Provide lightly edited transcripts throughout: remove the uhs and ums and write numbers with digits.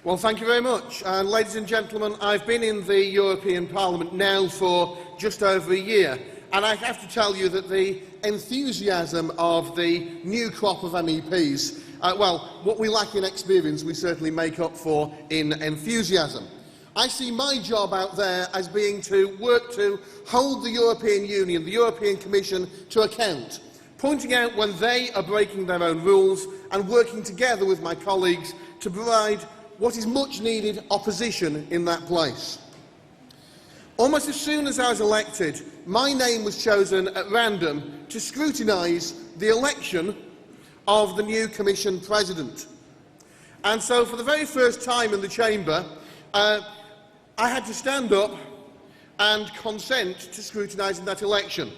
Well, thank you very much. And ladies and gentlemen, I've been in the European Parliament now for just over a year, and I have to tell you that the enthusiasm of the new crop of MEPs, well, what we lack in experience, we certainly make up for in enthusiasm. I see my job out there as being to work to hold the European Union, the European Commission, to account, pointing out when they are breaking their own rules and working together with my colleagues to provide what is much needed opposition in that place. Almost as soon as I was elected, my name was chosen at random to scrutinise the election of the new Commission President. And so for the very first time in the chamber, I had to stand up and consent to scrutinising that election.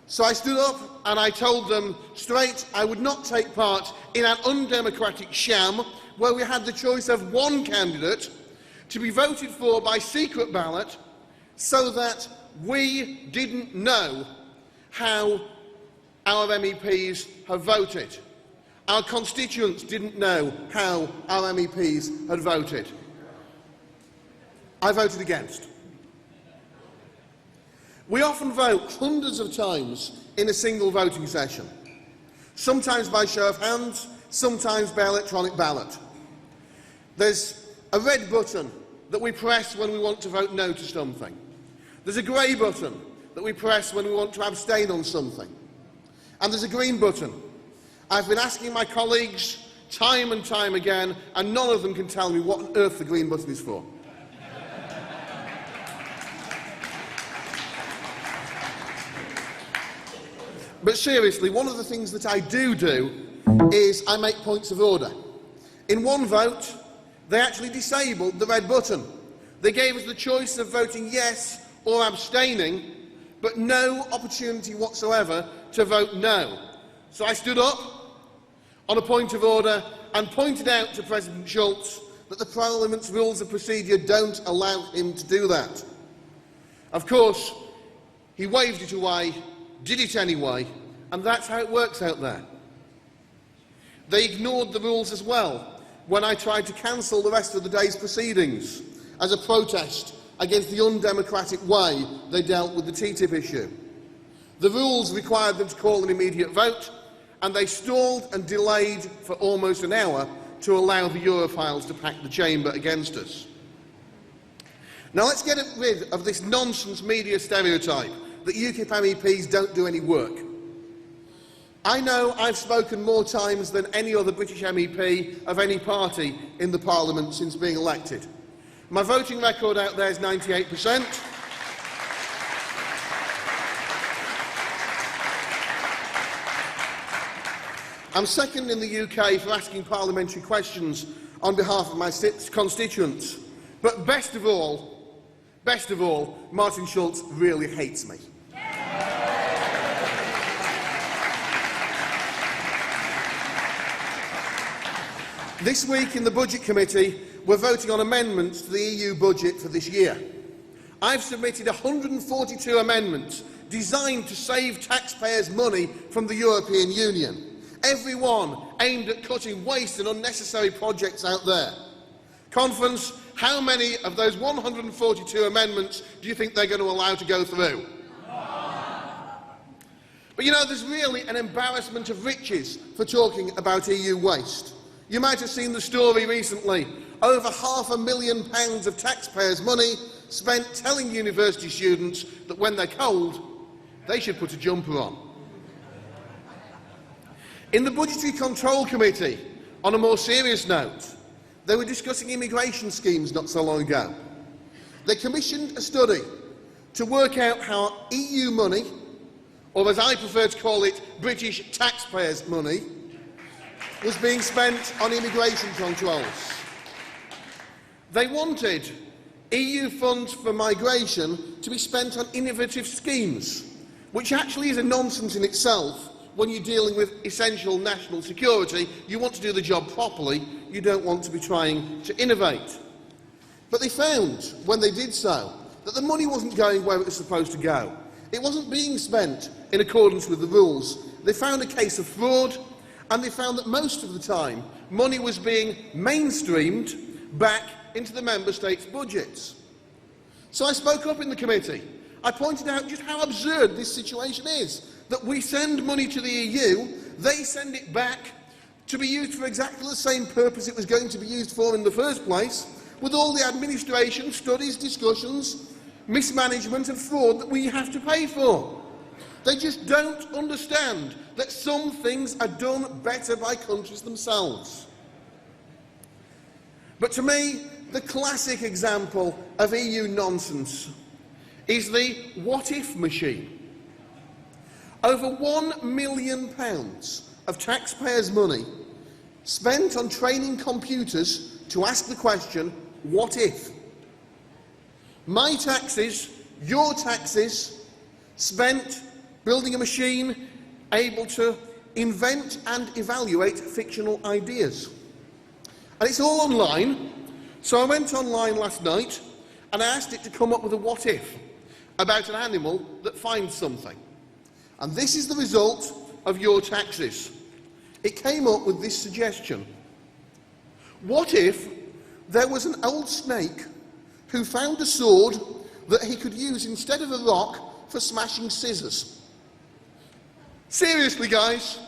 So I stood up and I told them straight I would not take part in an undemocratic sham where we had the choice of one candidate to be voted for by secret ballot so that we didn't know how our MEPs have voted. Our constituents didn't know how our MEPs had voted. I voted against. We often vote hundreds of times in a single voting session, sometimes by show of hands, sometimes by electronic ballot. There's a red button that we press when we want to vote no to something. There's a grey button that we press when we want to abstain on something. And there's a green button. I've been asking my colleagues time and time again, and none of them can tell me what on earth the green button is for. But seriously, one of the things that I do is I make points of order. In one vote, they actually disabled the red button. They gave us the choice of voting yes or abstaining, but no opportunity whatsoever to vote no. So I stood up on a point of order and pointed out to President Schulz that the Parliament's rules of procedure don't allow him to do that. Of course, he waved it away, did it anyway, and that's how it works out there. They ignored the rules as well when I tried to cancel the rest of the day's proceedings as a protest against the undemocratic way they dealt with the TTIP issue. The rules required them to call an immediate vote, and they stalled and delayed for almost an hour to allow the Europhiles to pack the chamber against us. Now let's get rid of this nonsense media stereotype that UKIP MEPs don't do any work. I know I've spoken more times than any other British MEP of any party in the Parliament since being elected. My voting record out there is 98%. I'm second in the UK for asking parliamentary questions on behalf of my constituents. But best of all, Martin Schulz really hates me. This week in the Budget Committee, we're voting on amendments to the EU budget for this year. I've submitted 142 amendments designed to save taxpayers' money from the European Union, every one aimed at cutting waste and unnecessary projects out there. Conference, how many of those 142 amendments do you think they're going to allow to go through? But you know, there's really an embarrassment of riches for talking about EU waste. You might have seen the story recently. Over £500,000 of taxpayers' money spent telling university students that when they're cold, they should put a jumper on. In the Budgetary Control Committee, on a more serious note, they were discussing immigration schemes not so long ago. They commissioned a study to work out how EU money, or as I prefer to call it, British taxpayers' money, was being spent on immigration controls. They wanted EU funds for migration to be spent on innovative schemes, which actually is a nonsense in itself when you're dealing with essential national security. You want to do the job properly, you don't want to be trying to innovate. But they found, when they did so, that the money wasn't going where it was supposed to go. It wasn't being spent in accordance with the rules. They found a case of fraud, and they found that most of the time money was being mainstreamed back into the Member States' budgets. So I spoke up in the committee. I pointed out just how absurd this situation is, that we send money to the EU, they send it back to be used for exactly the same purpose it was going to be used for in the first place, with all the administration, studies, discussions, mismanagement and fraud that we have to pay for. They just don't understand that some things are done better by countries themselves. But to me, the classic example of EU nonsense is the what-if machine. Over £1 million of taxpayers' money spent on training computers to ask the question, what if? My taxes, your taxes, spent building a machine able to invent and evaluate fictional ideas. And it's all online, so I went online last night and I asked it to come up with a what if about an animal that finds something. And this is the result of your taxes. It came up with this suggestion. What if there was an old snake who found a sword that he could use instead of a rock for smashing scissors? Seriously, guys,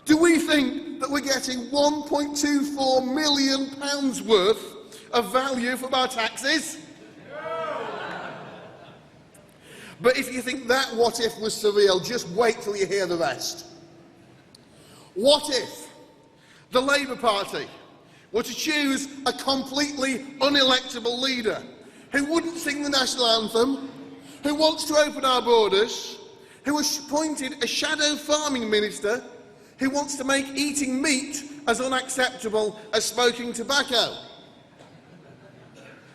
do we think that we're getting £1.24 million worth of value from our taxes? But if you think that what if was surreal, just wait till you hear the rest. What if the Labour Party were to choose a completely unelectable leader who wouldn't sing the national anthem, who wants to open our borders, who appointed a shadow farming minister who wants to make eating meat as unacceptable as smoking tobacco?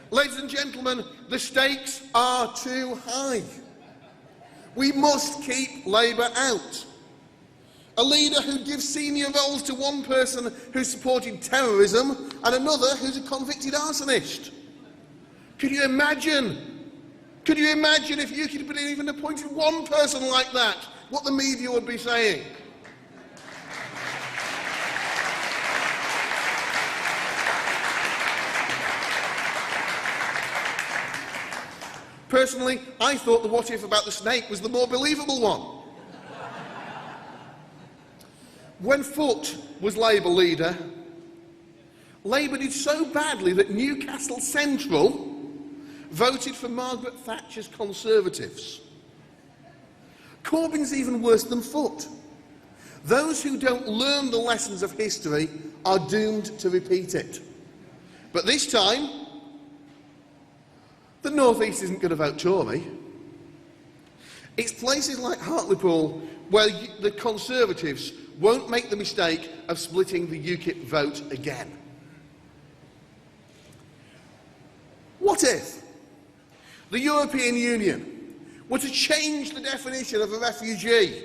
Ladies and gentlemen, the stakes are too high. We must keep Labour out. A leader who gives senior roles to one person who supported terrorism and another who's a convicted arsonist. Could you imagine if UKIP had even appointed one person like that, what the media would be saying? Personally, I thought the what if about the snake was the more believable one. When Foot was Labour leader, Labour did so badly that Newcastle Central voted for Margaret Thatcher's Conservatives. Corbyn's even worse than Foot. Those who don't learn the lessons of history are doomed to repeat it. But this time, the North East isn't going to vote Tory. It's places like Hartlepool where the Conservatives won't make the mistake of splitting the UKIP vote again. What if the European Union were to change the definition of a refugee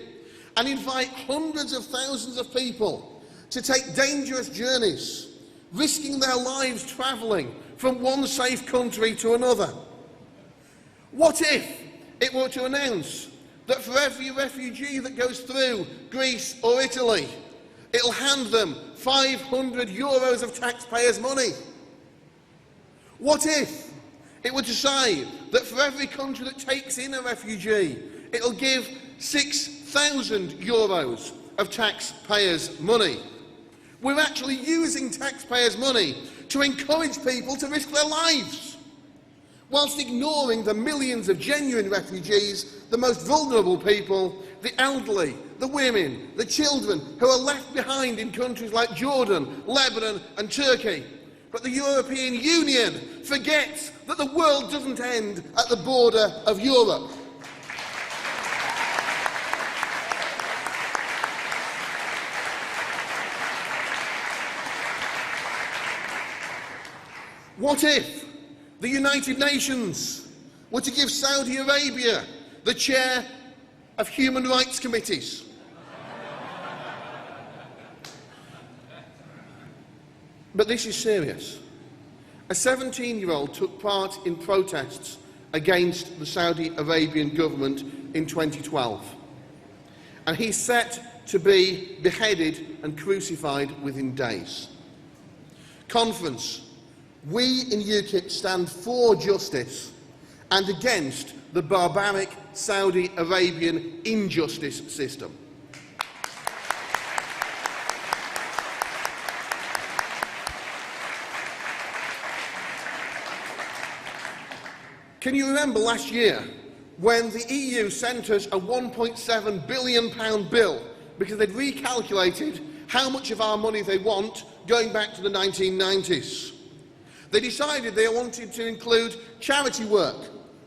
and invite hundreds of thousands of people to take dangerous journeys, risking their lives travelling from one safe country to another? What if it were to announce that for every refugee that goes through Greece or Italy, it'll hand them €500 of taxpayers' money? What if it were to say that for every country that takes in a refugee, it'll give €6,000 of taxpayers' money? We're actually using taxpayers' money to encourage people to risk their lives, whilst ignoring the millions of genuine refugees, the most vulnerable people, the elderly, the women, the children who are left behind in countries like Jordan, Lebanon and Turkey. But the European Union forgets that the world doesn't end at the border of Europe. What if the United Nations were to give Saudi Arabia the chair of human rights committees? But this is serious. A 17-year-old took part in protests against the Saudi Arabian government in 2012, and he's set to be beheaded and crucified within days. conference. We in UKIP stand for justice and against the barbaric Saudi Arabian injustice system. Can you remember last year when the EU sent us a £1.7 billion bill because they'd recalculated how much of our money they want going back to the 1990s? They decided they wanted to include charity work,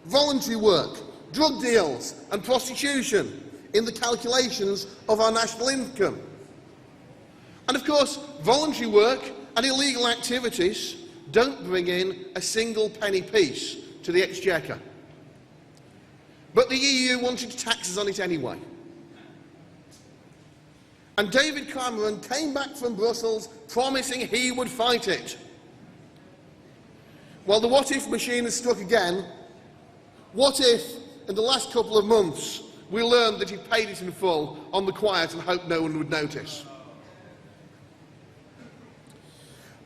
voluntary work, drug deals and prostitution in the calculations of our national income. And of course, voluntary work and illegal activities don't bring in a single penny piece to the Exchequer. But the EU wanted to tax us on it anyway. And David Cameron came back from Brussels promising he would fight it. Well, the what-if machine has struck again. What if, in the last couple of months, we learned that he paid it in full on the quiet and hoped no one would notice?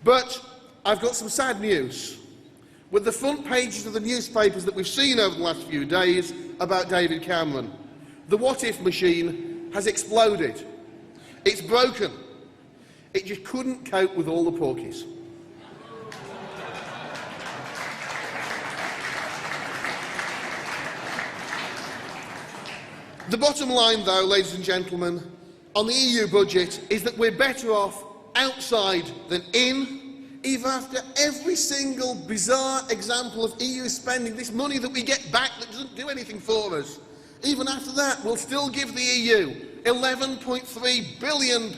But I've got some sad news. With the front pages of the newspapers that we've seen over the last few days about David Cameron, the what-if machine has exploded. It's broken. It just couldn't cope with all the porkies. The bottom line, though, ladies and gentlemen, on the EU budget is that we're better off outside than in. Even after every single bizarre example of EU spending, this money that we get back that doesn't do anything for us, even after that, we'll still give the EU £11.3 billion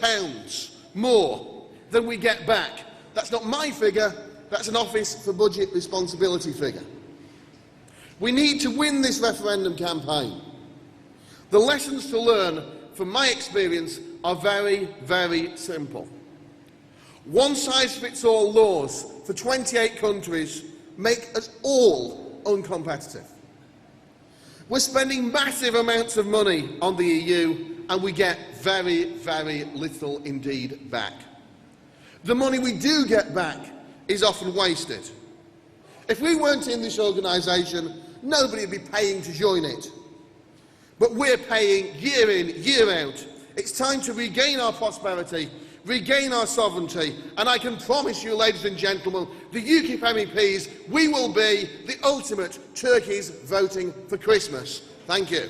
more than we get back. That's not my figure, that's an Office for Budget Responsibility figure. We need to win this referendum campaign. The lessons to learn from my experience are very, very simple. One-size-fits-all laws for 28 countries make us all uncompetitive. We're spending massive amounts of money on the EU and we get very, very little indeed back. The money we do get back is often wasted. If we weren't in this organisation, nobody would be paying to join it. But we're paying year in, year out. It's time to regain our prosperity, regain our sovereignty, and I can promise you, ladies and gentlemen, the UKIP MEPs, we will be the ultimate turkeys voting for Christmas. Thank you.